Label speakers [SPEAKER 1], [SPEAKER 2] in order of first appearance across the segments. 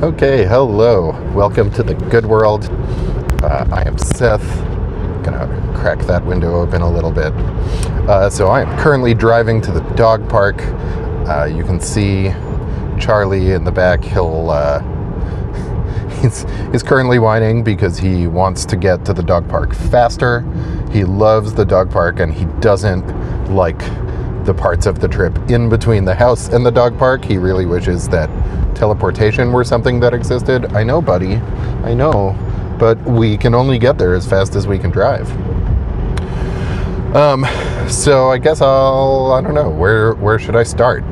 [SPEAKER 1] Okay, hello. Welcome to the good world. I am Seth. Gonna crack that window open a little bit. So I am currently driving to the dog park. You can see Charlie in the back. He's currently whining because he wants to get to the dog park faster. He loves the dog park and he doesn't like the parts of the trip in between the house and the dog park. He really wishes that teleportation were something that existed. I know, buddy. I know. But we can only get there as fast as we can drive. So I guess I don't know. Where should I start?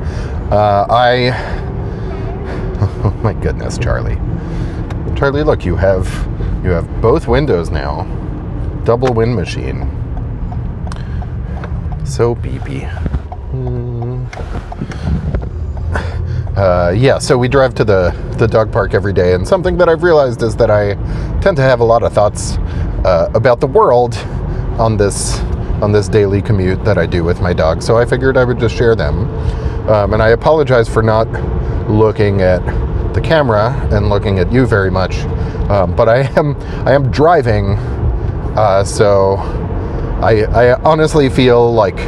[SPEAKER 1] Oh my goodness, Charlie. Charlie, look, you have both windows now. Double wind machine. So beepy. Yeah, so we drive to the dog park every day, and something that I've realized is that I tend to have a lot of thoughts about the world on this daily commute that I do with my dog, so I figured I would just share them. And I apologize for not looking at the camera and looking at you very much, but I am driving, so I honestly feel like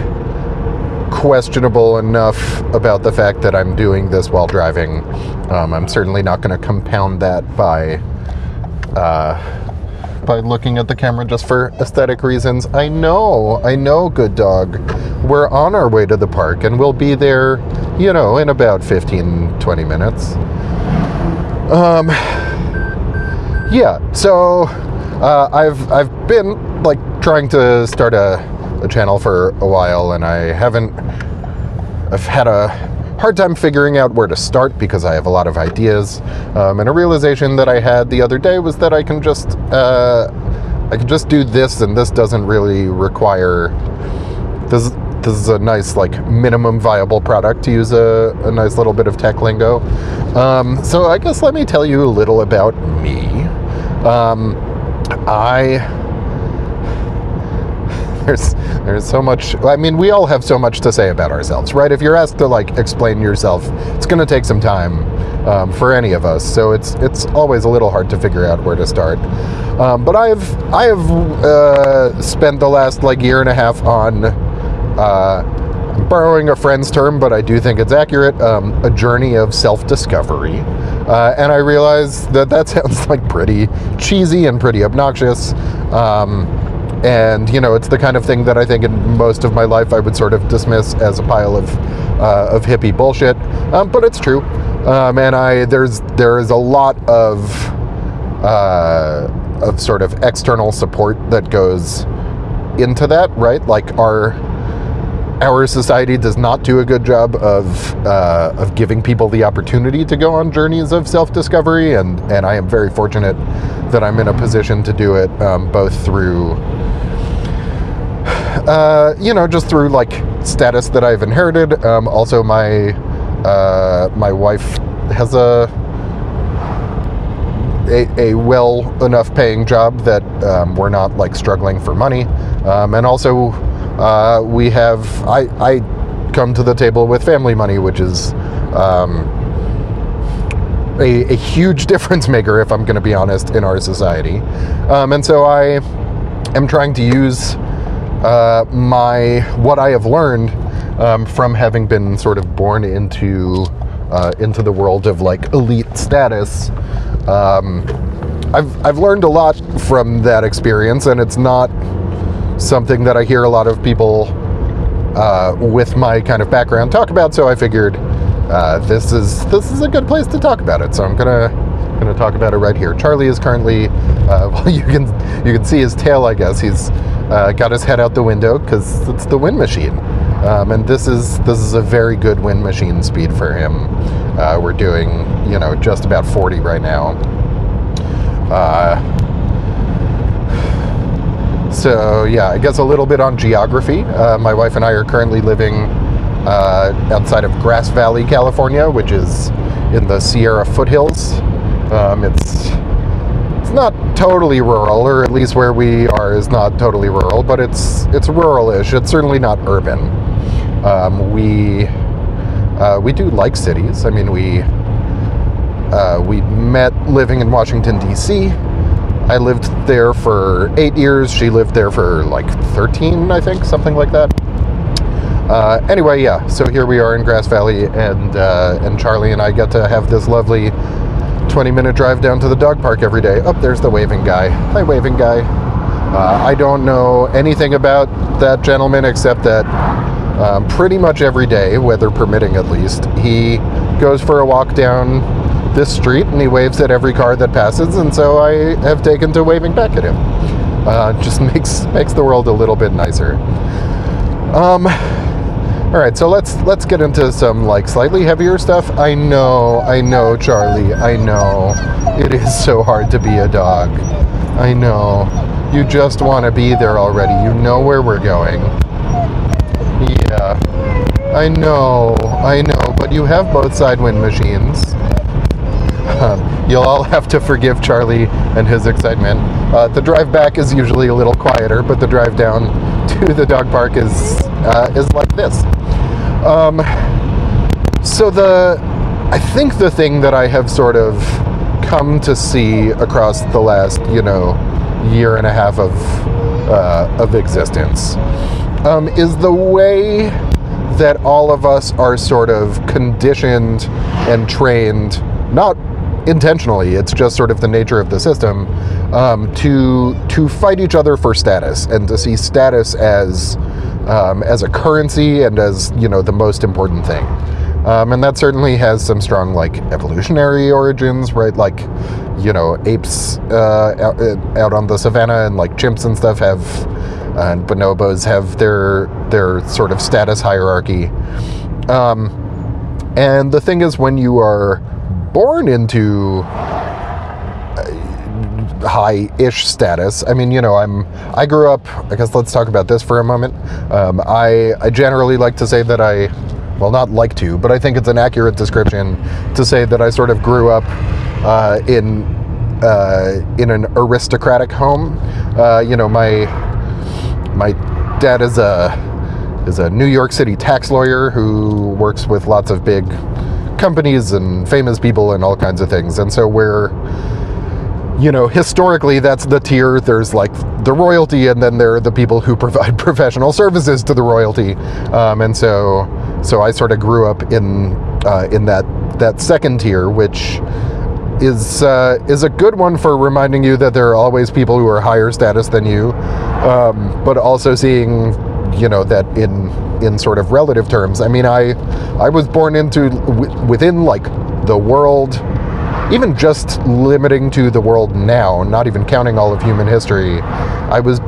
[SPEAKER 1] questionable enough about the fact that I'm doing this while driving. I'm certainly not going to compound that by looking at the camera just for aesthetic reasons. I know, good dog. We're on our way to the park and we'll be there, in about 15-20 minutes. Yeah, so I've been trying to start a channel for a while, and I've had a hard time figuring out where to start because I have a lot of ideas, and a realization that I had the other day was that I can just do this, and this doesn't really require this is a nice minimum viable product, to use a nice little bit of tech lingo. So I guess let me tell you a little about me. There's so much. I mean, we all have so much to say about ourselves, right? If you're asked to explain yourself, it's going to take some time for any of us. So it's always a little hard to figure out where to start. But I have spent the last year and a half on, I'm borrowing a friend's term, but I do think it's accurate, a journey of self-discovery. And I realize that sounds pretty cheesy and pretty obnoxious. And it's the kind of thing that I think in most of my life I would sort of dismiss as a pile of hippie bullshit, but it's true. And there is a lot of sort of external support that goes into that, right? Our society does not do a good job of giving people the opportunity to go on journeys of self-discovery, and I am very fortunate that I'm in a position to do it, both through just through status that I've inherited. Also, my wife has a well enough paying job that we're not struggling for money, and also I come to the table with family money, which is a huge difference maker, if I'm going to be honest, in our society. And so I am trying to use what I have learned from having been sort of born into the world of elite status. I've learned a lot from that experience, and it's not something that I hear a lot of people with my kind of background talk about. So I figured this is a good place to talk about it. So I'm gonna talk about it right here. Charlie is currently, well, you can see his tail, I guess. He's got his head out the window because it's the wind machine, and this is a very good wind machine speed for him. We're doing just about 40 right now. So yeah, I guess a little bit on geography. My wife and I are currently living outside of Grass Valley, California, which is in the Sierra foothills. It's not totally rural, or at least where we are is not totally rural, but it's rural-ish. It's certainly not urban. We do like cities. I mean, We met living in Washington, D.C. I lived there for 8 years. She lived there for like 13, I think, something like that. Anyway, yeah, so here we are in Grass Valley, and Charlie and I get to have this lovely 20-minute drive down to the dog park every day. Oh, there's the waving guy. Hi, waving guy. I don't know anything about that gentleman except that pretty much every day, weather permitting at least, he goes for a walk down this street and he waves at every car that passes, and so I have taken to waving back at him. Just makes the world a little bit nicer. All right, so let's get into some like slightly heavier stuff. I know, Charlie. I know it is so hard to be a dog. I know. You just want to be there already. You know where we're going. Yeah, I know, but you have both side wind machines. You'll all have to forgive Charlie and his excitement. The drive back is usually a little quieter, but the drive down to the dog park is like this. So I think the thing that I have sort of come to see across the last, year and a half of existence is the way that all of us are sort of conditioned and trained, not intentionally, it's just sort of the nature of the system, to fight each other for status and to see status as a currency and as, the most important thing. And that certainly has some strong, like, evolutionary origins, right? Like, apes out on the savannah and, like, chimps and stuff and bonobos have their sort of status hierarchy. And the thing is, when you are born into high-ish status, I mean, I grew up, I guess let's talk about this for a moment. I generally like to say that well, not like to, but I think it's an accurate description to say that I sort of grew up in an aristocratic home. My dad is a New York City tax lawyer who works with lots of big companies and famous people and all kinds of things. And so historically, that's the tier. There's like the royalty, and then there are the people who provide professional services to the royalty. And so I sort of grew up in that second tier, which is a good one for reminding you that there are always people who are higher status than you, but also seeing, that in sort of relative terms. I mean, I was born within like the world, even just limiting to the world now, not even counting all of human history, I was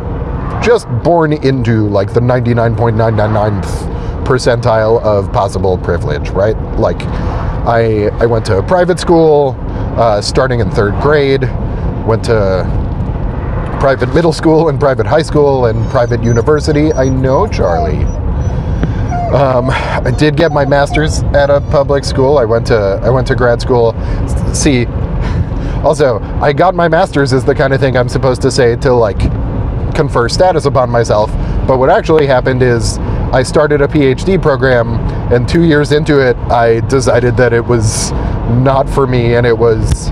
[SPEAKER 1] just born into like the 99.999th percentile of possible privilege, right? Like, I went to private school, starting in 3rd grade, went to private middle school and private high school and private university. I know, Charlie. I did get my master's at a public school. I went to grad school. See, also, I got my master's is the kind of thing I'm supposed to say to like confer status upon myself. But what actually happened is I started a PhD program, and 2 years into it, I decided that it was not for me, and it was,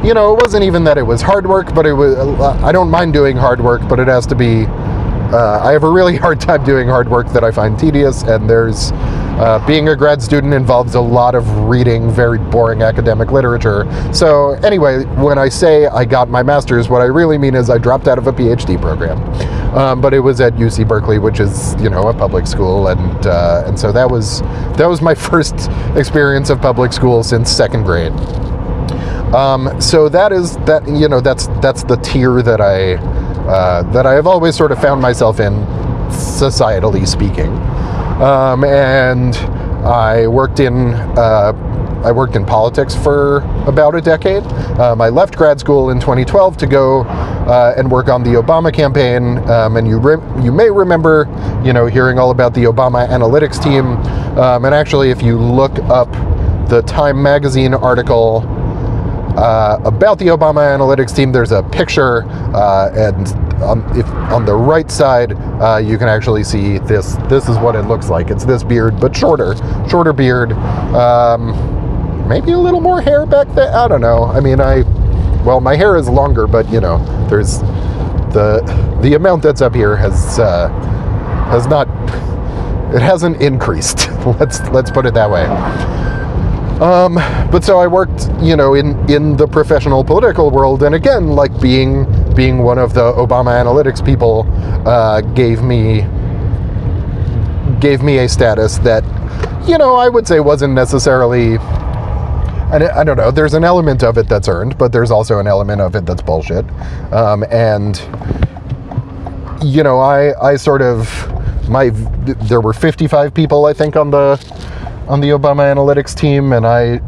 [SPEAKER 1] it wasn't even that it was hard work, but it was, I don't mind doing hard work, but it has to be, I have a really hard time doing hard work that I find tedious, and there's, being a grad student involves a lot of reading very boring academic literature. So anyway, when I say I got my master's, what I really mean is I dropped out of a PhD program. But it was at UC Berkeley, which is, a public school, and so that was my first experience of public school since 2nd grade. So that's the tier that I have always sort of found myself in, societally speaking. And I worked in politics for about a decade. I left grad school in 2012 to go and work on the Obama campaign. And you may remember, hearing all about the Obama analytics team. And actually, if you look up the Time magazine article about the Obama analytics team, there's a picture, and on the right side, you can actually see this is what it looks like. It's this beard, but shorter beard. maybe a little more hair back then. I don't know. I mean, well, my hair is longer, but you know, there's the amount that's up here has not, it hasn't increased. Let's put it that way. But so I worked, you know, in the professional political world, and again, like being one of the Obama analytics people, gave me a status that, you know, I would say wasn't necessarily, I don't know, there's an element of it that's earned, but there's also an element of it that's bullshit. And, you know, I sort of, there were 55 people, I think, on the Obama analytics team, and I,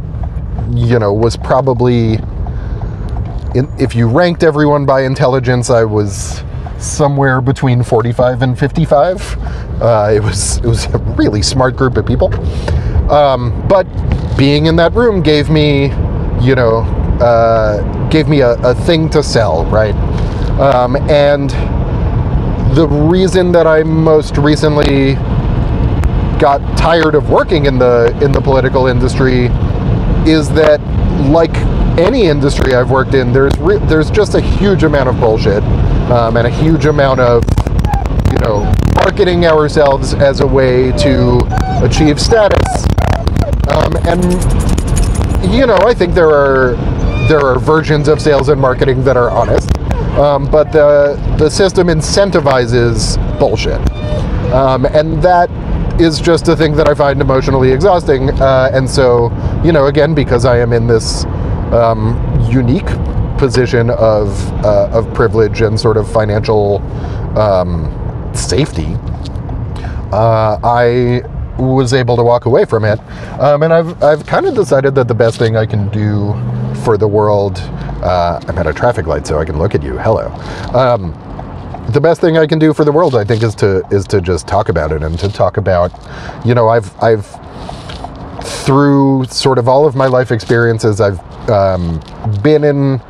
[SPEAKER 1] you know, was probably, if you ranked everyone by intelligence, I was somewhere between 45 and 55. It was a really smart group of people. But being in that room gave me, you know, a thing to sell, right? And the reason that I most recently got tired of working in the political industry is that, like any industry I've worked in, there's just a huge amount of bullshit, and a huge amount of, you know, marketing ourselves as a way to achieve status. And, you know, I think there are versions of sales and marketing that are honest, but the system incentivizes bullshit, and that is just a thing that I find emotionally exhausting. And so, you know, again, because I am in this unique position of privilege and sort of financial safety, I was able to walk away from it. And I've kind of decided that the best thing I can do for the world, I'm at a traffic light so I can look at you, hello. The best thing I can do for the world, I think, is to just talk about it, and to talk about, you know, I've through sort of all of my life experiences, I've been in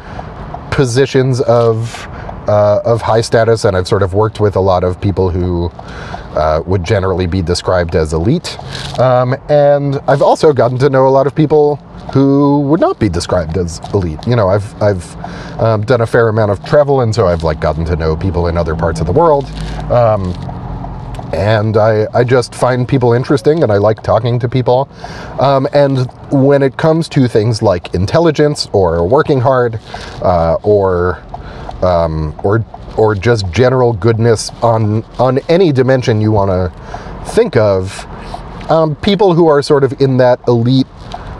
[SPEAKER 1] positions of high status, and I've sort of worked with a lot of people who would generally be described as elite, and I've also gotten to know a lot of people who would not be described as elite. You know, I've done a fair amount of travel, and so I've like gotten to know people in other parts of the world, and I just find people interesting, and I like talking to people. And when it comes to things like intelligence or working hard, or just general goodness on any dimension you want to think of, people who are sort of in that elite,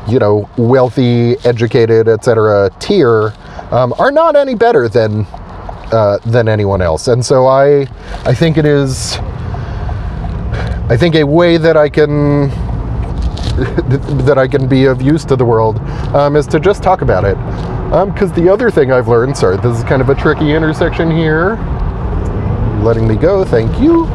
[SPEAKER 1] you know, wealthy, educated, etc. tier, are not any better than anyone else. And so I think it is, I think a way that I can be of use to the world is to just talk about it. Because the other thing I've learned, sorry, this is kind of a tricky intersection here. Letting me go, thank you.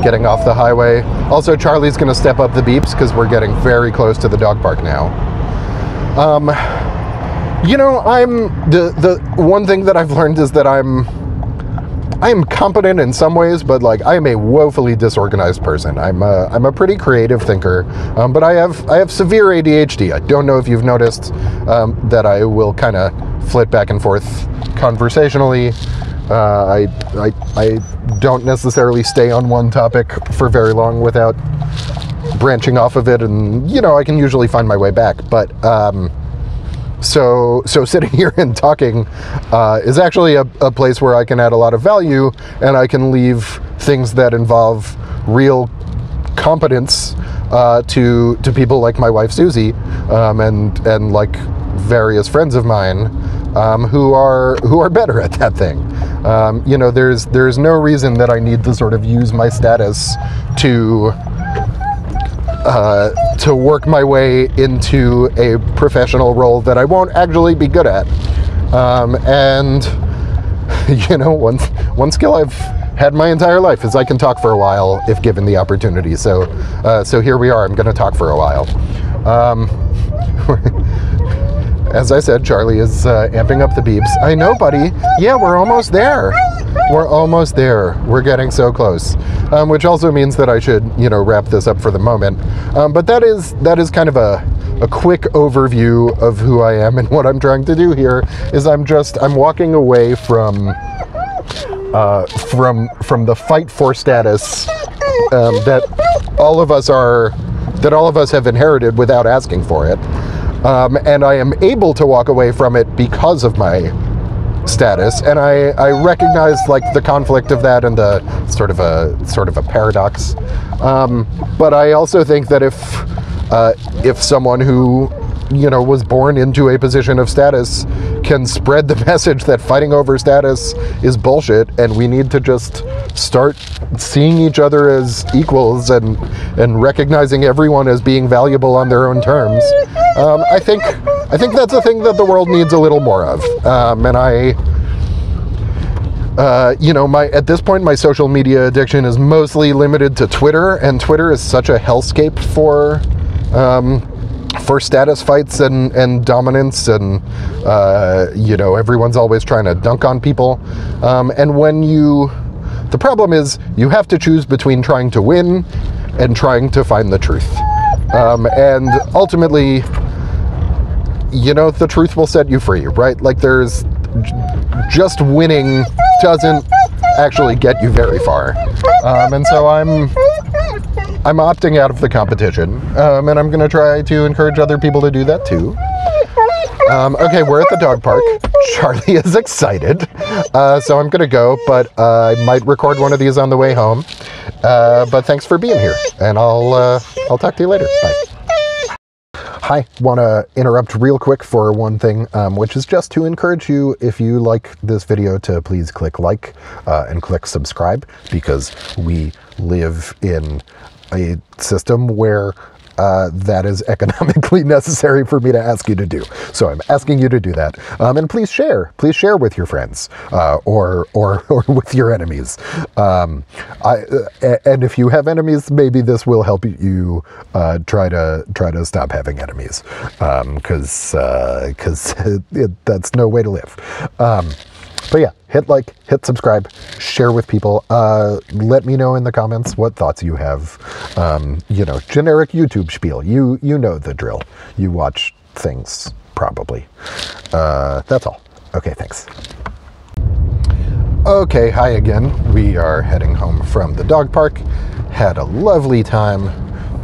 [SPEAKER 1] Getting off the highway. Also, Charlie's going to step up the beeps because we're getting very close to the dog park now. You know, the one thing that I've learned is that I am competent in some ways, but like I am a woefully disorganized person. I'm a pretty creative thinker, but I have severe ADHD. I don't know if you've noticed that I will kind of flit back and forth conversationally. I don't necessarily stay on one topic for very long without branching off of it, and you know, I can usually find my way back. But so sitting here and talking is actually a place where I can add a lot of value, and I can leave things that involve real competence to people like my wife Susie, and like various friends of mine who are better at that thing. You know, there's no reason that I need to sort of use my status to work my way into a professional role that I won't actually be good at. And you know, one skill I've had my entire life is I can talk for a while if given the opportunity. So here we are. I'm going to talk for a while. As I said, Charlie is amping up the beeps. I know, buddy. Yeah, we're almost there. We're almost there. We're getting so close, which also means that I should, wrap this up for the moment. But that is kind of a quick overview of who I am, and what I'm trying to do here is I'm walking away from the fight for status that all of us have inherited without asking for it, and I am able to walk away from it because of my status, and I recognize like the conflict of that and the sort of a paradox. But I also think that if someone who was born into a position of status can spread the message that fighting over status is bullshit and we need to just start seeing each other as equals and recognizing everyone as being valuable on their own terms, I think that's a thing that the world needs a little more of. And at this point, my social media addiction is mostly limited to Twitter, and Twitter is such a hellscape for status fights and dominance, and everyone's always trying to dunk on people. The problem is you have to choose between trying to win and trying to find the truth. And ultimately, the truth will set you free, right? Like just winning doesn't actually get you very far. And so I'm opting out of the competition, and I'm going to try to encourage other people to do that too. Okay, we're at the dog park. Charlie is excited, so I'm going to go, but I might record one of these on the way home. But thanks for being here, and I'll talk to you later. Bye. Hi, want to interrupt real quick for one thing, which is just to encourage you, if you like this video, to please click like and click subscribe, because we live in a system where that is economically necessary for me to ask you to do. So I'm asking you to do that. And please share with your friends, or with your enemies. And if you have enemies, maybe this will help you try to stop having enemies, because that's no way to live. But yeah, hit like, hit subscribe, share with people. Let me know in the comments what thoughts you have. Generic YouTube spiel. You know the drill. You watch things, probably. That's all. Okay, thanks. Okay, hi again. We are heading home from the dog park. Had a lovely time.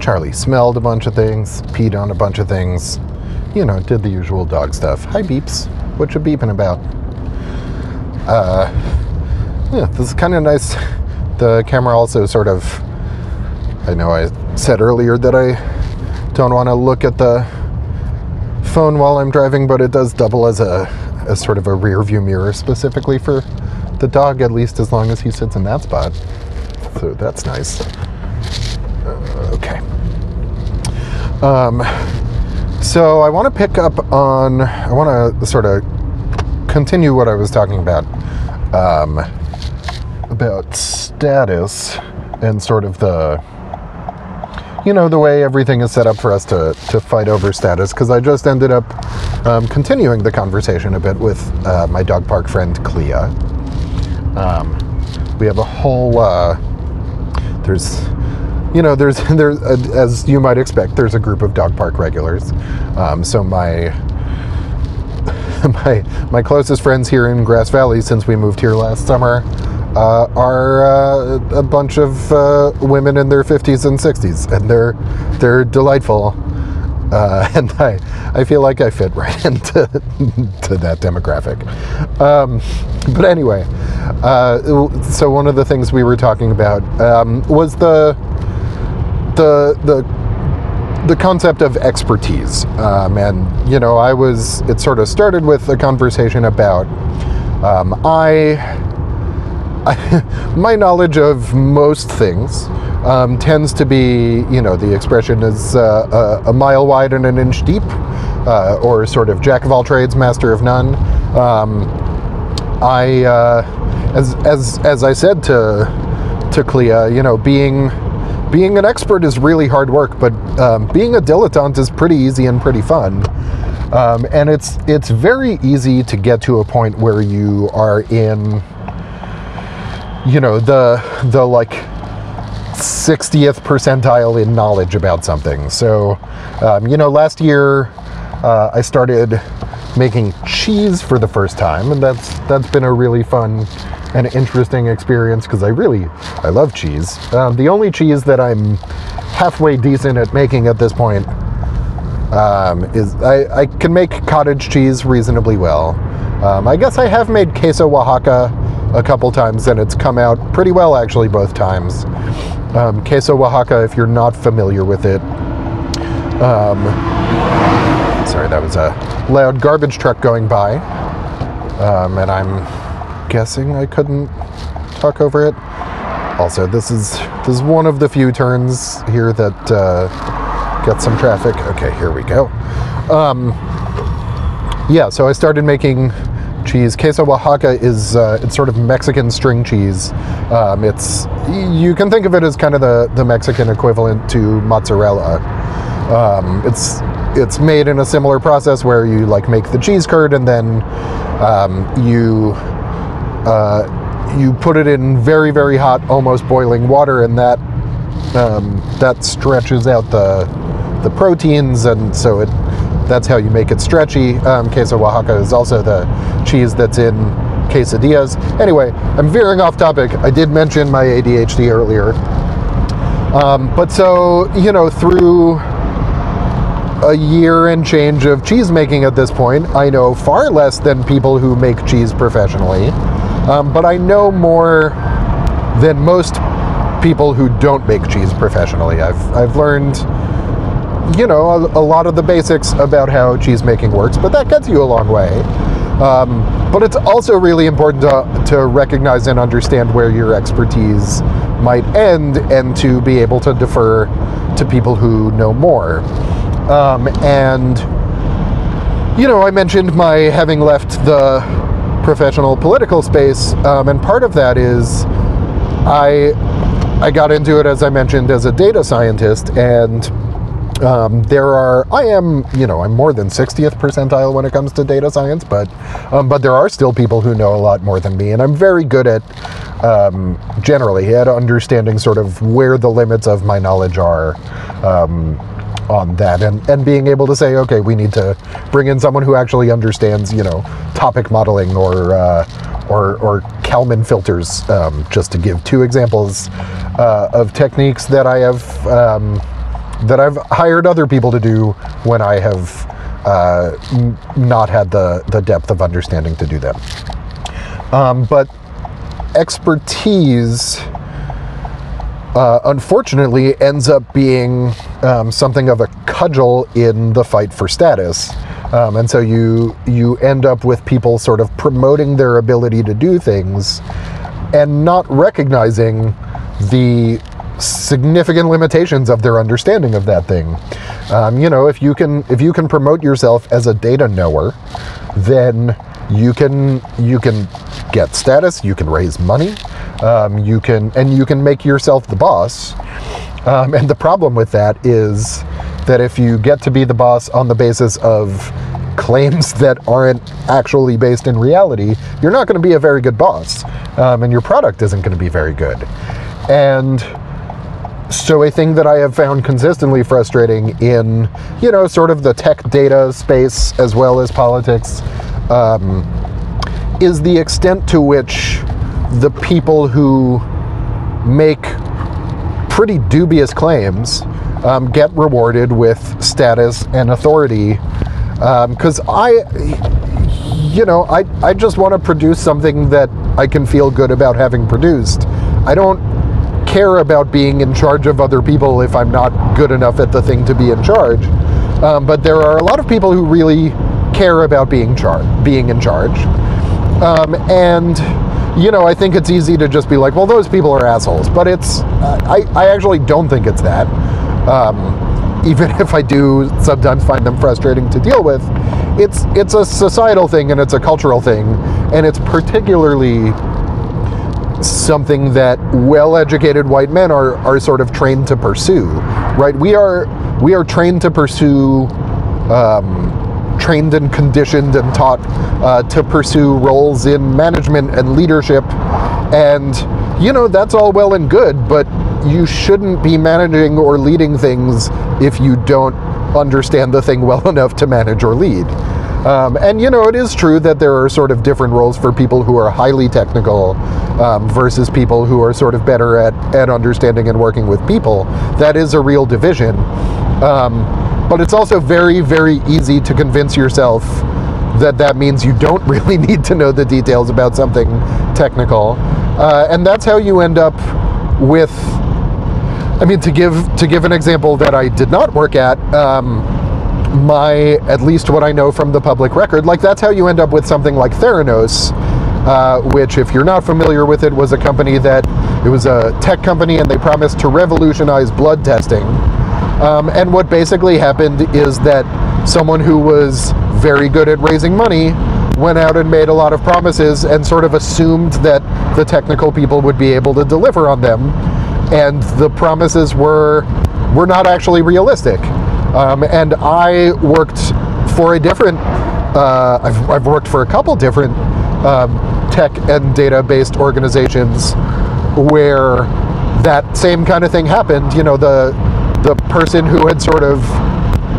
[SPEAKER 1] Charlie smelled a bunch of things, peed on a bunch of things. Did the usual dog stuff. Hi, Beeps. What you beeping about? Yeah, this is kind of nice. The camera also sort of, I know I said earlier that I don't want to look at the phone while I'm driving, but it does double as a sort of a rear view mirror, specifically for the dog, at least as long as he sits in that spot. So that's nice. Okay. So I want to pick up on, I want to sort of continue what I was talking about status and sort of the way everything is set up for us to fight over status, because I just ended up continuing the conversation a bit with my dog park friend Clea. We have a whole there's as you might expect, there's a group of dog park regulars. So my closest friends here in Grass Valley, since we moved here last summer, are a bunch of women in their 50s and 60s, and they're delightful, and I feel like I fit right into that demographic. But anyway, so one of the things we were talking about was the concept of expertise, and it sort of started with a conversation about my knowledge of most things tends to be, the expression is a mile wide and an inch deep, or sort of jack of all trades, master of none. As I said to Clea, being an expert is really hard work, but being a dilettante is pretty easy and pretty fun. And it's very easy to get to a point where you are in you know, the like 60th percentile in knowledge about something. So, you know, last year I started making cheese for the first time, and that's been a really fun and interesting experience because I love cheese. The only cheese that I'm halfway decent at making at this point is I can make cottage cheese reasonably well. I guess I have made queso Oaxaca a couple times, and it's come out pretty well actually both times. Queso Oaxaca, if you're not familiar with it, sorry, that was a loud garbage truck going by, and I'm guessing I couldn't talk over it. Also, this is one of the few turns here that get some traffic. Okay, here we go. Yeah, so I started making cheese. Queso Oaxaca is it's sort of Mexican string cheese. You can think of it as kind of the Mexican equivalent to mozzarella. It's made in a similar process where you like make the cheese curd, and then you put it in very, very hot, almost boiling water, and that stretches out the proteins, and so that's how you make it stretchy. Queso Oaxaca is also the cheese that's in quesadillas. Anyway, I'm veering off topic. I did mention my ADHD earlier. But so, you know, through a year and change of cheese making at this point, I know far less than people who make cheese professionally. But I know more than most people who don't make cheese professionally. I've learned, you know, a lot of the basics about how cheese making works, but that gets you a long way. But it's also really important to recognize and understand where your expertise might end, and to be able to defer to people who know more. And, you know, I mentioned my having left the professional political space, and part of that is I got into it, as I mentioned, as a data scientist, and I'm more than 60th percentile when it comes to data science, but there are still people who know a lot more than me, and I'm very good at, generally, at understanding sort of where the limits of my knowledge are on that, and being able to say, okay, we need to bring in someone who actually understands, you know, topic modeling or Kalman filters, just to give two examples of techniques that I have that I've hired other people to do when I have not had the depth of understanding to do them. But expertise, unfortunately, ends up being something of a cudgel in the fight for status. And so you end up with people sort of promoting their ability to do things and not recognizing the significant limitations of their understanding of that thing. You know, if you can promote yourself as a data knower, then you can get status, you can raise money, you can make yourself the boss. And the problem with that is that if you get to be the boss on the basis of claims that aren't actually based in reality, you're not going to be a very good boss, and your product isn't going to be very good. And so a thing that I have found consistently frustrating in, you know, sort of the tech data space as well as politics, is the extent to which the people who make pretty dubious claims get rewarded with status and authority. Because I just want to produce something that I can feel good about having produced. I don't care about being in charge of other people if I'm not good enough at the thing to be in charge. But there are a lot of people who really care about being in charge. And, you know, I think it's easy to just be like, well, those people are assholes. But I actually don't think it's that. Even if I do sometimes find them frustrating to deal with, it's a societal thing and it's a cultural thing, and it's particularly something that well-educated white men are sort of trained to pursue, right? We are trained to pursue, trained and conditioned and taught to pursue roles in management and leadership, and you know, that's all well and good, but you shouldn't be managing or leading things if you don't understand the thing well enough to manage or lead. And, you know, it is true that there are sort of different roles for people who are highly technical versus people who are sort of better at understanding and working with people. That is a real division. But it's also very, very easy to convince yourself that that means you don't really need to know the details about something technical. And that's how you end up with, I mean, to give an example that I did not work at, at least what I know from the public record, like that's how you end up with something like Theranos, which, if you're not familiar with it, was a company it was a tech company, and they promised to revolutionize blood testing. And what basically happened is that someone who was very good at raising money went out and made a lot of promises and sort of assumed that the technical people would be able to deliver on them, and the promises were not actually realistic. And I worked for a different, I've worked for a couple different tech and data-based organizations where that same kind of thing happened. You know, the person who had sort of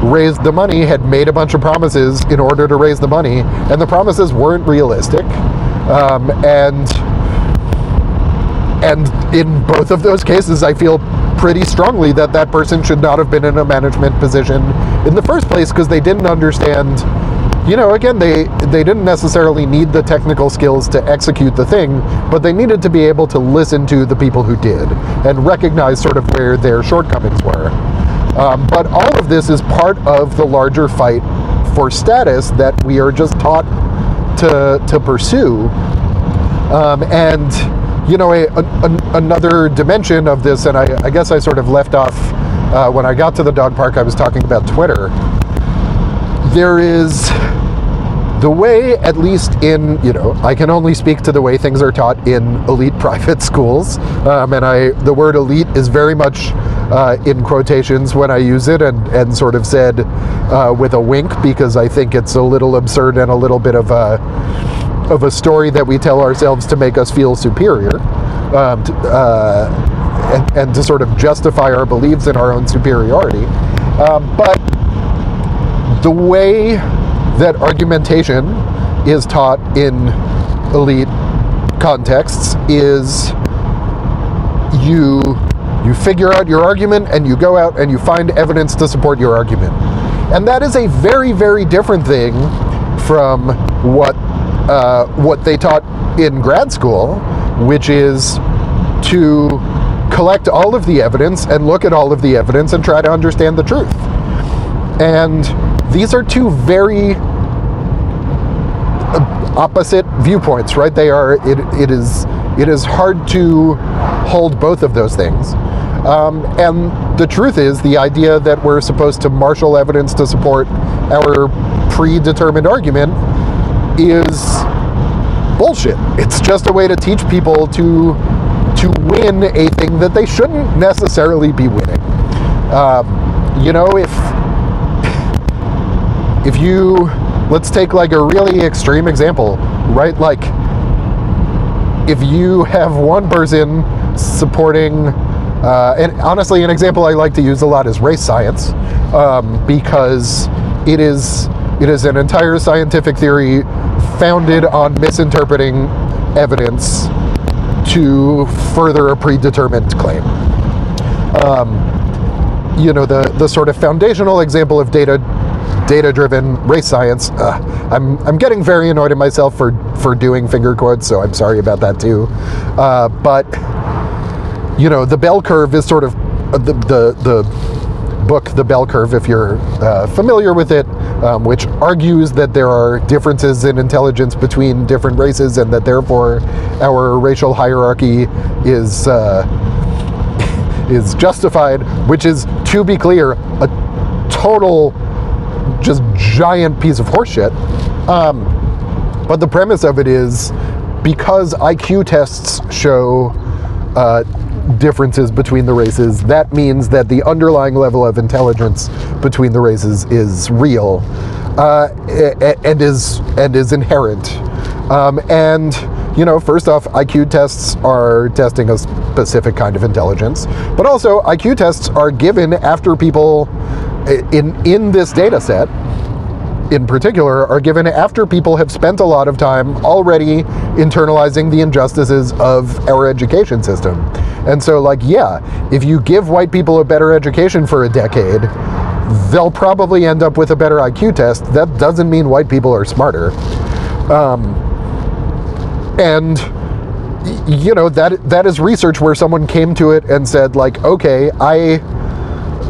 [SPEAKER 1] raised the money had made a bunch of promises in order to raise the money, and the promises weren't realistic. And in both of those cases, I feel pretty strongly that that person should not have been in a management position in the first place, because they didn't understand, you know, again, they didn't necessarily need the technical skills to execute the thing, but they needed to be able to listen to the people who did and recognize sort of where their shortcomings were. But all of this is part of the larger fight for status that we are just taught to pursue. And you know, another dimension of this, and I guess I sort of left off when I got to the dog park, I was talking about Twitter. There is the way, at least in, you know, I can only speak to the way things are taught in elite private schools, and the word elite is very much in quotations when I use it, and sort of said with a wink, because I think it's a little absurd and a little bit of a story that we tell ourselves to make us feel superior, and to sort of justify our beliefs in our own superiority. But the way that argumentation is taught in elite contexts is you figure out your argument, and you go out and you find evidence to support your argument. And that is a very, very different thing from what they taught in grad school, which is to collect all of the evidence and look at all of the evidence and try to understand the truth. And these are two very opposite viewpoints, right? They are. It is hard to hold both of those things. And the truth is, the idea that we're supposed to marshal evidence to support our predetermined argument is bullshit. It's just a way to teach people to win a thing that they shouldn't necessarily be winning. You know, if you, let's take like a really extreme example, right? Like, if you have one person supporting, and honestly, an example I like to use a lot is race science, because it is an entire scientific theory founded on misinterpreting evidence to further a predetermined claim. You know, the sort of foundational example of data-driven race science. I'm getting very annoyed at myself for doing finger quotes, so I'm sorry about that too. But you know, the bell curve is sort of the book, The Bell Curve, if you're familiar with it, which argues that there are differences in intelligence between different races, and that therefore our racial hierarchy is justified, which is, to be clear, a total just giant piece of horseshit. But the premise of it is, because IQ tests show differences between the races, that means that the underlying level of intelligence between the races is real. and is inherent. And first off, IQ tests are testing a specific kind of intelligence, but also IQ tests are given after people in this data set in particular are given after people have spent a lot of time already internalizing the injustices of our education system. And so, like, yeah, if you give white people a better education for a decade, they'll probably end up with a better IQ test. That doesn't mean white people are smarter. And that is research where someone came to it and said, like, okay,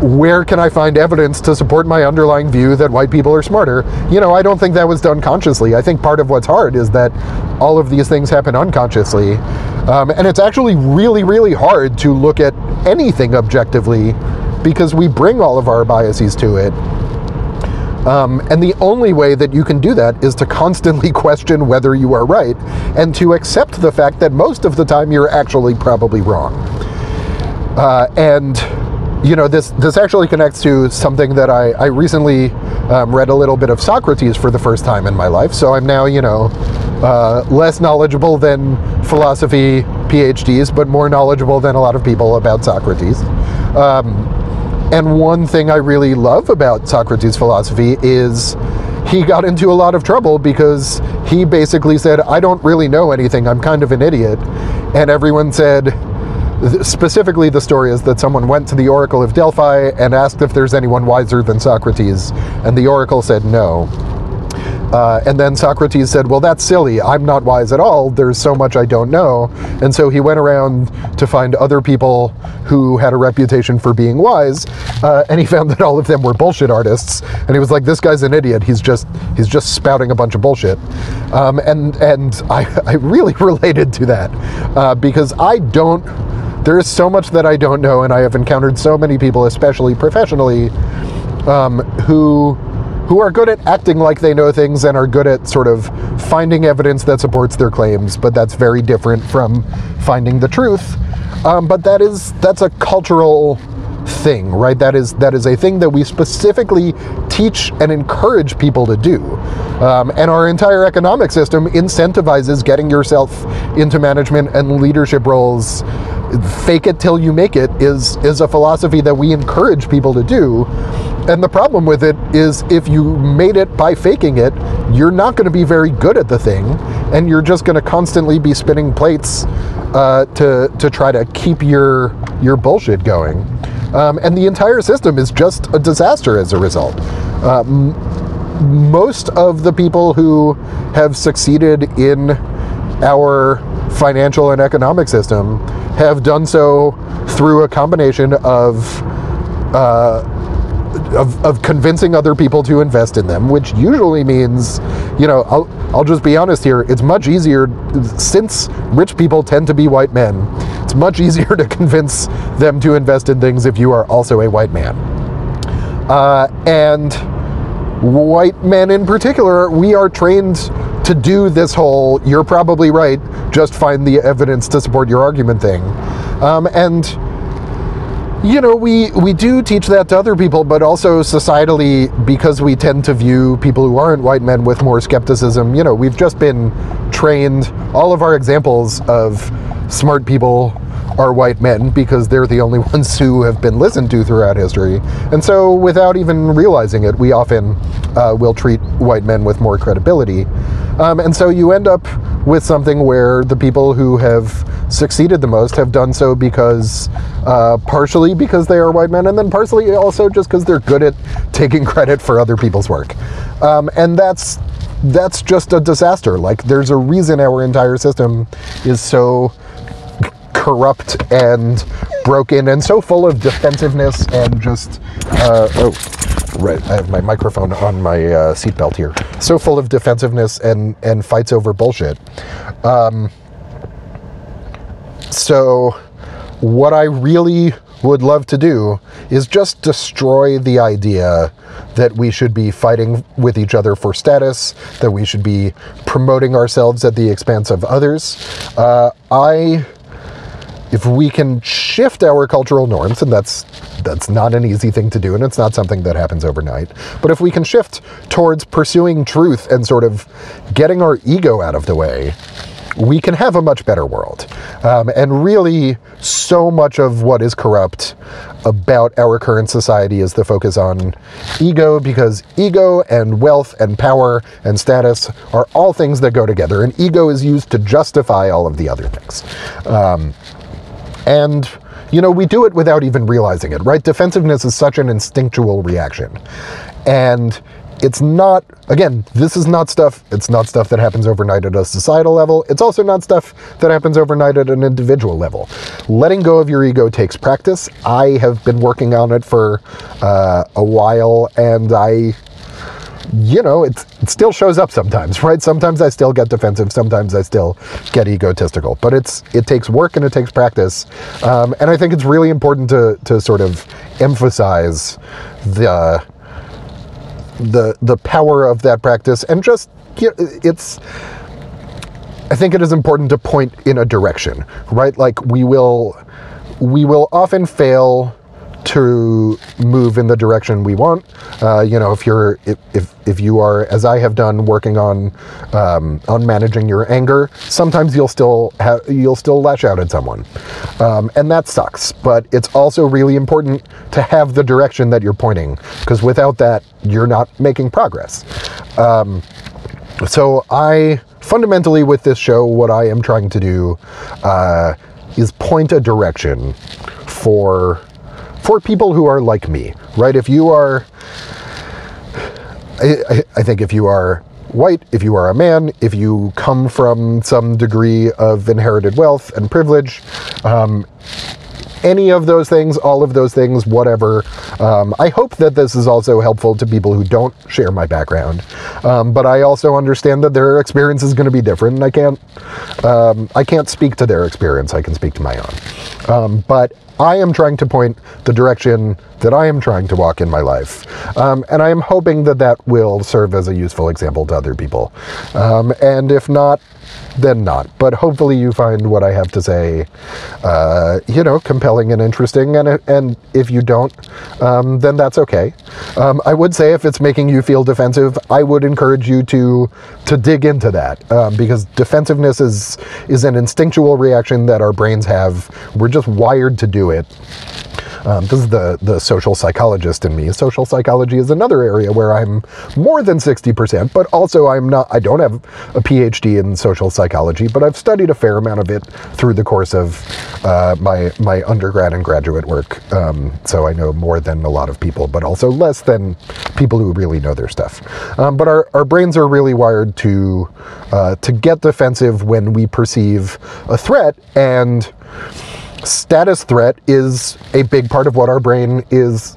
[SPEAKER 1] where can I find evidence to support my underlying view that white people are smarter? I don't think that was done consciously. I think part of what's hard is that all of these things happen unconsciously. And it's actually really, really hard to look at anything objectively because we bring all of our biases to it. And the only way that you can do that is to constantly question whether you are right and to accept the fact that most of the time you're actually probably wrong. And this actually connects to something that I recently read a little bit of Socrates for the first time in my life. So I'm now, less knowledgeable than philosophy PhDs, but more knowledgeable than a lot of people about Socrates. And one thing I really love about Socrates' philosophy is he got into a lot of trouble because he basically said, I don't really know anything, I'm kind of an idiot. And everyone said, specifically the story is that someone went to the Oracle of Delphi and asked if there's anyone wiser than Socrates, and the Oracle said no. And then Socrates said, well, that's silly. I'm not wise at all. There's so much I don't know. And so he went around to find other people who had a reputation for being wise, and he found that all of them were bullshit artists. And he was like, this guy's an idiot. He's just spouting a bunch of bullshit. And I really related to that because there is so much that I don't know, and I have encountered so many people, especially professionally, who are good at acting like they know things and are good at sort of finding evidence that supports their claims, but that's very different from finding the truth. But that's a cultural thing, right? That is a thing that we specifically teach and encourage people to do. And our entire economic system incentivizes getting yourself into management and leadership roles. Fake it till you make it is a philosophy that we encourage people to do. And the problem with it is if you made it by faking it, you're not going to be very good at the thing, and you're just going to constantly be spinning plates to try to keep your bullshit going. And the entire system is just a disaster as a result. Most of the people who have succeeded in our financial and economic system have done so through a combination of convincing other people to invest in them, which usually means, I'll just be honest here, it's much easier, since rich people tend to be white men, it's much easier to convince them to invest in things if you are also a white man. And white men in particular, we are trained to do this whole, you're probably right, just find the evidence to support your argument thing. We do teach that to other people, but also societally, because we tend to view people who aren't white men with more skepticism, we've just been trained, all of our examples of smart people are white men because they're the only ones who have been listened to throughout history. And so without even realizing it, we often will treat white men with more credibility. And so you end up with something where the people who have succeeded the most have done so because partially because they are white men, and then partially also just because they're good at taking credit for other people's work. And that's just a disaster. Like, there's a reason our entire system is so corrupt and broken and so full of defensiveness and just right, I have my microphone on my seatbelt here. So full of defensiveness and fights over bullshit. So what I really would love to do is just destroy the idea that we should be fighting with each other for status, that we should be promoting ourselves at the expense of others. if we can shift our cultural norms, and that's not an easy thing to do, and it's not something that happens overnight, but if we can shift towards pursuing truth and sort of getting our ego out of the way, we can have a much better world. And really, so much of what is corrupt about our current society is the focus on ego, because ego and wealth and power and status are all things that go together, and ego is used to justify all of the other things. And, you know, we do it without even realizing it, right? Defensiveness is such an instinctual reaction. And it's not, again, this is not stuff, it's not stuff that happens overnight at a societal level. It's also not stuff that happens overnight at an individual level. Letting go of your ego takes practice. I have been working on it for a while, and you know, it still shows up sometimes, right? Sometimes I still get defensive, sometimes I still get egotistical, but it takes work and it takes practice. And I think it's really important to sort of emphasize the power of that practice, and just, you know, I think it is important to point in a direction, right? Like we will often fail to move in the direction we want. You know, if you are, as I have done, working on managing your anger, sometimes you'll still lash out at someone, and that sucks. But it's also really important to have the direction that you're pointing, because without that, you're not making progress. So fundamentally, with this show, what I am trying to do is point a direction for people who are like me, right? If you are, I think if you are white, if you are a man, if you come from some degree of inherited wealth and privilege, any of those things, all of those things, whatever. I hope that this is also helpful to people who don't share my background. But I also understand that their experience is going to be different, and I can't speak to their experience. I can speak to my own. But I am trying to point the direction that I am trying to walk in my life. And I am hoping that that will serve as a useful example to other people. And if not, then not. But hopefully you find what I have to say, you know, compelling and interesting. And if you don't, then that's okay. I would say if it's making you feel defensive, I would encourage you to dig into that, because defensiveness is an instinctual reaction that our brains have. We're just wired to do it. This is the social psychologist in me. Social psychology is another area where I'm more than 60%, but also I don't have a PhD in social psychology, but I've studied a fair amount of it through the course of my undergrad and graduate work. So I know more than a lot of people, but also less than people who really know their stuff. But our brains are really wired to get defensive when we perceive a threat, and status threat is a big part of what our brain is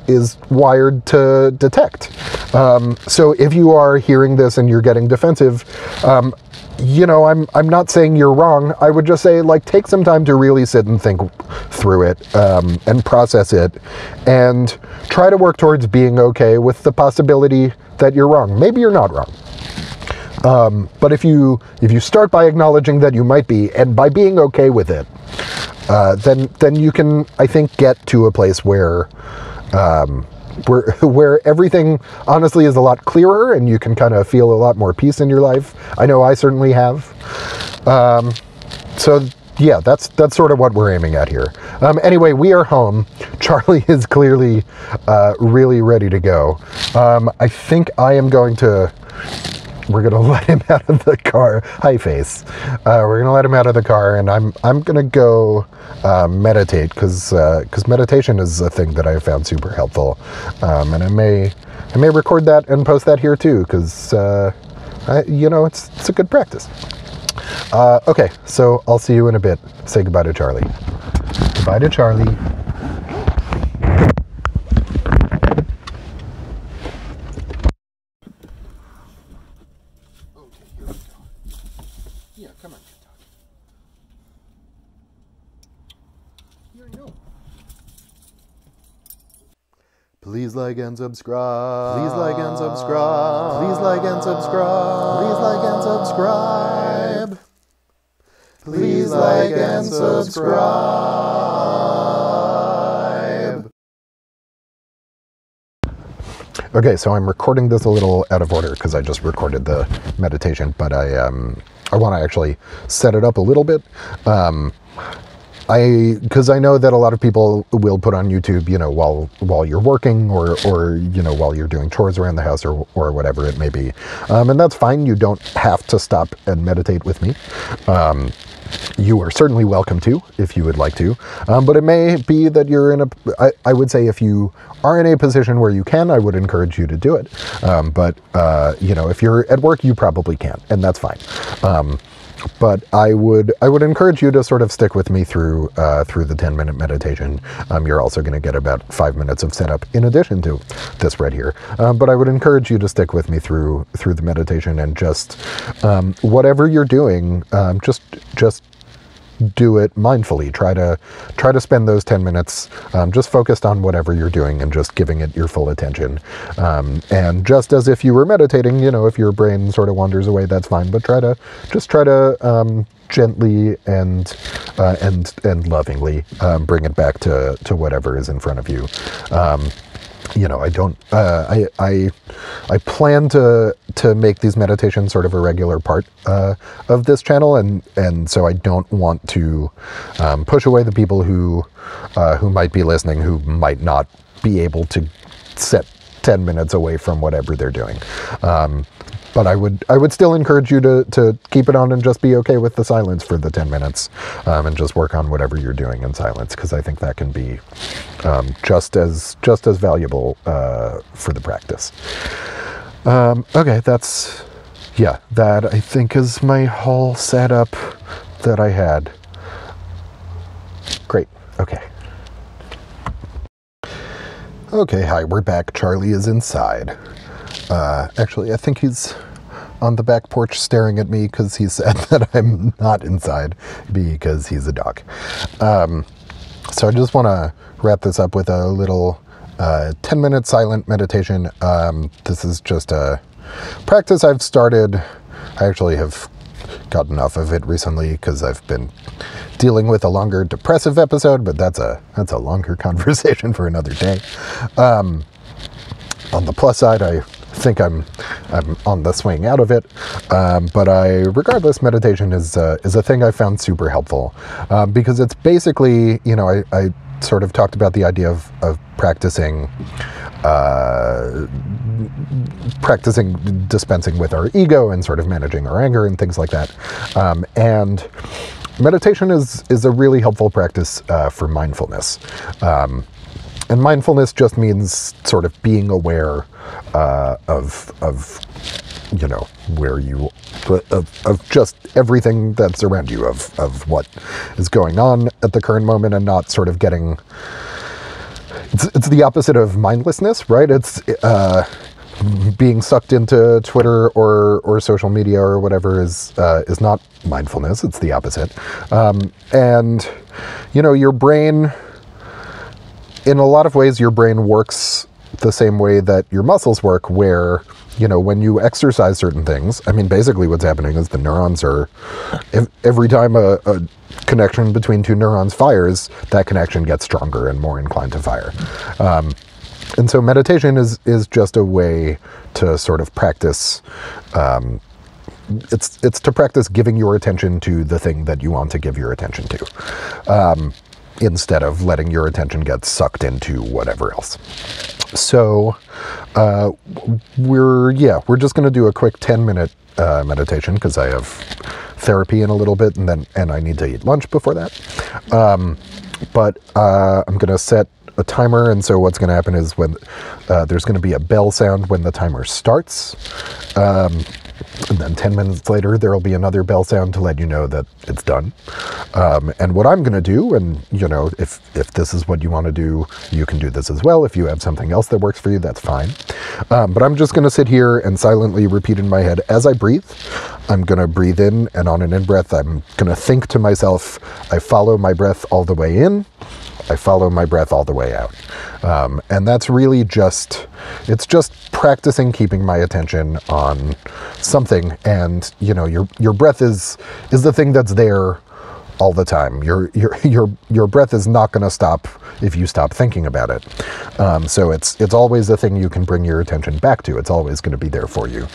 [SPEAKER 1] wired to detect. So if you are hearing this and you're getting defensive, you know, I'm not saying you're wrong. I would just say, like, take some time to really sit and think through it, and process it, and try to work towards being okay with the possibility that you're wrong. Maybe you're not wrong. But if you start by acknowledging that you might be, and by being okay with it, then you can, I think, get to a place where everything honestly is a lot clearer, and you can kind of feel a lot more peace in your life. I know I certainly have. So yeah, that's sort of what we're aiming at here. Anyway, we are home. Charlie is clearly really ready to go. I think we're gonna let him out of the car. Hi, face. We're gonna let him out of the car, and I'm gonna go meditate, because meditation is a thing that I have found super helpful, and I may record that and post that here too, because you know, it's a good practice. Okay, so I'll see you in a bit. Say goodbye to Charlie. Goodbye to Charlie. Yeah, come on, you know. Please like and subscribe. Please like and subscribe. Please like and subscribe. Please like and subscribe. Please Please like and subscribe. Okay, so I'm recording this a little out of order because I just recorded the meditation, but I want to actually set it up a little bit. Because I know that a lot of people will put on YouTube, while you're working or while you're doing chores around the house or whatever it may be. And that's fine. You don't have to stop and meditate with me. You are certainly welcome to, if you would like to. But it may be that you're in I would say if you are in a position where you can, I would encourage you to do it. But if you're at work, you probably can't, and that's fine. But I would encourage you to sort of stick with me through the 10-minute meditation. You're also going to get about 5 minutes of setup in addition to this right here. But I would encourage you to stick with me through the meditation, and just whatever you're doing, just do it mindfully. Try to spend those 10 minutes just focused on whatever you're doing and just giving it your full attention. And just as if you were meditating, if your brain sort of wanders away, that's fine. But try to gently and lovingly bring it back to whatever is in front of you. I plan to make these meditations sort of a regular part of this channel, and so I don't want to push away the people who might be listening, who might not be able to set 10 minutes away from whatever they're doing. But I would still encourage you to keep it on and just be okay with the silence for the 10 minutes, and just work on whatever you're doing in silence, because I think that can be just as valuable for the practice. Okay, that I think is my whole setup that I had. Great. Okay. Okay, hi, we're back. Charlie is inside. Actually, I think he's on the back porch staring at me because he said that I'm not inside because he's a dog. So I just want to wrap this up with a little 10-minute silent meditation. This is just a practice I've started. I actually have gotten off of it recently because I've been dealing with a longer depressive episode, but that's a longer conversation for another day. On the plus side, I think I'm on the swing out of it, but regardless, meditation is a thing I found super helpful, because it's basically, I sort of talked about the idea of practicing dispensing with our ego and sort of managing our anger and things like that, and meditation is a really helpful practice for mindfulness. And mindfulness just means sort of being aware of where you, of just everything that's around you, of what is going on at the current moment, and not sort of getting, it's the opposite of mindlessness, right? It's being sucked into Twitter or social media or whatever is not mindfulness. It's the opposite. And your brain, in a lot of ways, your brain works the same way that your muscles work, where, when you exercise certain things, basically what's happening is the neurons are, every time a connection between two neurons fires, that connection gets stronger and more inclined to fire. And so meditation is just a way to sort of practice, it's to practice giving your attention to the thing that you want to give your attention to. Instead of letting your attention get sucked into whatever else. So we're just going to do a quick 10-minute meditation because I have therapy in a little bit, and I need to eat lunch before that. But I'm going to set a timer, and so what's going to happen is when there's going to be a bell sound when the timer starts. And then 10 minutes later, there'll be another bell sound to let you know that it's done. And what I'm going to do, and if this is what you want to do, you can do this as well. If you have something else that works for you, that's fine. But I'm just going to sit here and silently repeat in my head as I breathe. I'm going to breathe in, and on an in-breath, I'm going to think to myself, I follow my breath all the way in. I follow my breath all the way out. And that's really it's just practicing keeping my attention on something. And, your breath is the thing that's there all the time. Your breath is not going to stop if you stop thinking about it. So it's always a thing you can bring your attention back to. It's always going to be there for you.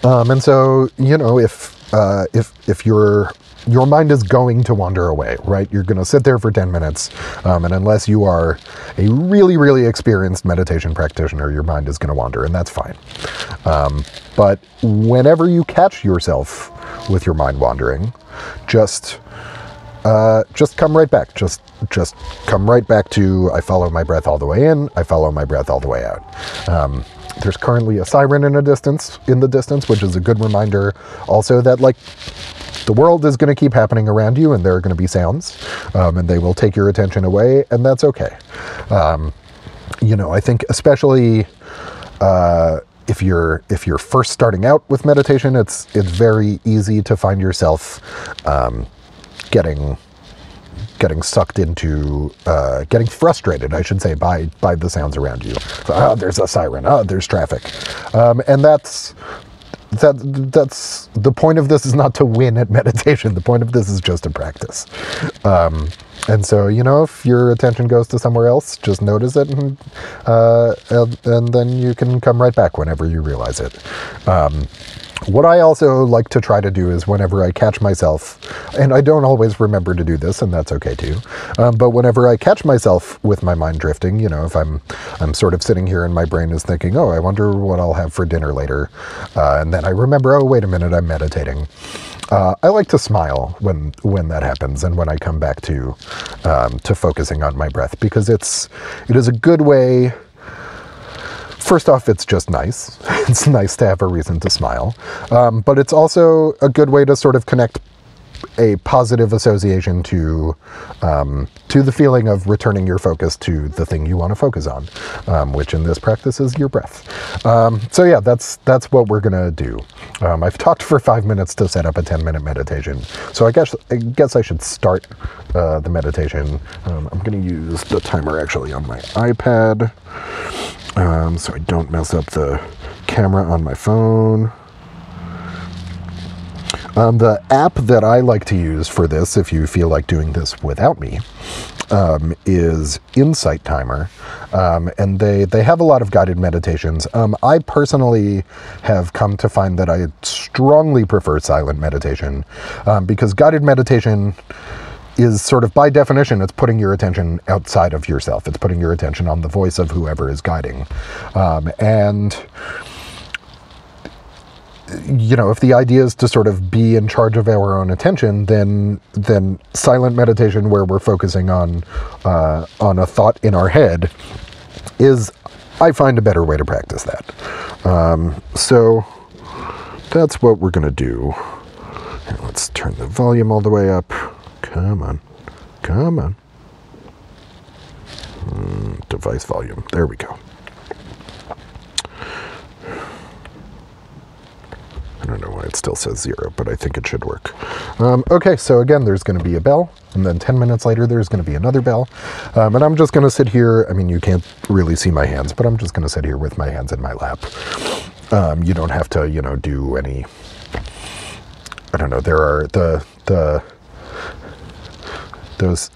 [SPEAKER 1] And so, if your mind is going to wander away, right? You're going to sit there for 10 minutes, and unless you are a really, really experienced meditation practitioner, your mind is going to wander, and that's fine. But whenever you catch yourself with your mind wandering, just come right back. Just come right back to, I follow my breath all the way in, I follow my breath all the way out. There's currently a siren in the distance, which is a good reminder also that, like, the world is going to keep happening around you, and there are going to be sounds, and they will take your attention away, and that's okay. I think especially if you're first starting out with meditation, it's very easy to find yourself getting sucked into, getting frustrated, I should say, by the sounds around you. So, there's a siren. There's traffic, and that's the point of this is not to win at meditation. The point of this is just to practice. And so, if your attention goes to somewhere else, just notice it, and then you can come right back whenever you realize it. What I also like to try to do is whenever I catch myself, and I don't always remember to do this, and that's okay too, but whenever I catch myself with my mind drifting, if I'm sort of sitting here and my brain is thinking, oh, I wonder what I'll have for dinner later, and then I remember, oh, wait a minute, I'm meditating. I like to smile when that happens, and when I come back to focusing on my breath, because it is a good way. First off, it's just nice. It's nice to have a reason to smile. But it's also a good way to sort of connect a positive association to the feeling of returning your focus to the thing you want to focus on, which in this practice is your breath. So yeah, that's what we're gonna do. I've talked for 5 minutes to set up a 10-minute meditation. So I guess I should start the meditation. I'm gonna use the timer actually on my iPad, so I don't mess up the camera on my phone. The app that I like to use for this, if you feel like doing this without me, is Insight Timer, and they have a lot of guided meditations. I personally have come to find that I strongly prefer silent meditation, because guided meditation is sort of, by definition, it's putting your attention outside of yourself. It's putting your attention on the voice of whoever is guiding. And if the idea is to sort of be in charge of our own attention, then silent meditation, where we're focusing on a thought in our head, is, I find, a better way to practice that. So that's what we're going to do. And let's turn the volume all the way up. Come on. Device volume. There we go. I don't know why it still says 0, but I think it should work. Okay, so again, there's going to be a bell, and then 10 minutes later, there's going to be another bell. And I'm just going to sit here. I mean, you can't really see my hands, but I'm just going to sit here with my hands in my lap. You don't have to, do any, I don't know, there are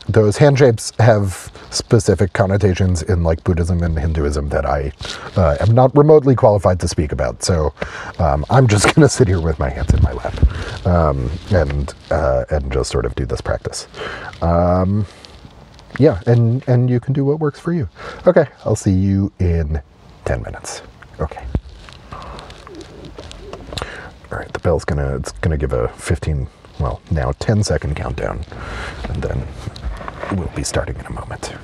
[SPEAKER 1] those hand shapes have specific connotations in, like, Buddhism and Hinduism that I am not remotely qualified to speak about. So I'm just going to sit here with my hands in my lap and just sort of do this practice. Yeah, and you can do what works for you. Okay, I'll see you in 10 minutes. Okay. All right, the bell's it's gonna give a 10-second countdown, and then we'll be starting in a moment.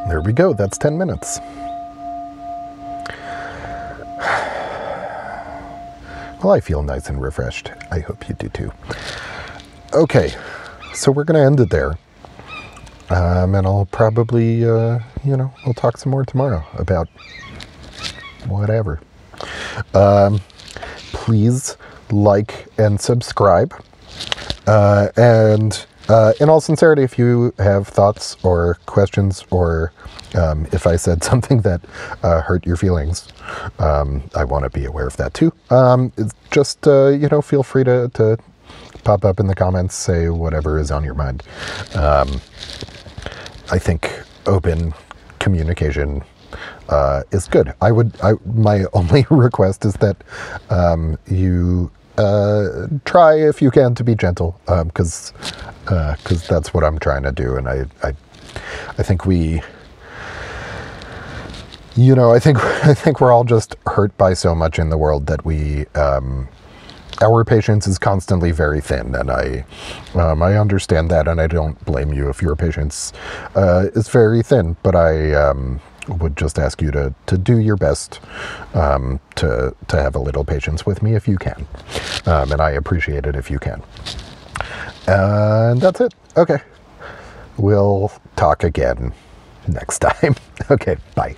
[SPEAKER 1] There we go. That's 10 minutes. Well, I feel nice and refreshed. I hope you do too. Okay, so we're going to end it there. And I'll probably, we'll talk some more tomorrow about whatever. Please like and subscribe. And in all sincerity, if you have thoughts or questions, or if I said something that hurt your feelings, I want to be aware of that too. Just, feel free to pop up in the comments, say whatever is on your mind. I think open communication is good. My only request is that you try, if you can, to be gentle, because that's what I'm trying to do. And I think I think we're all just hurt by so much in the world that our patience is constantly very thin, and I understand that, and I don't blame you if your patience is very thin, but I would just ask you to do your best to have a little patience with me if you can, and I appreciate it if you can. And that's it. Okay, we'll talk again next time. Okay, bye.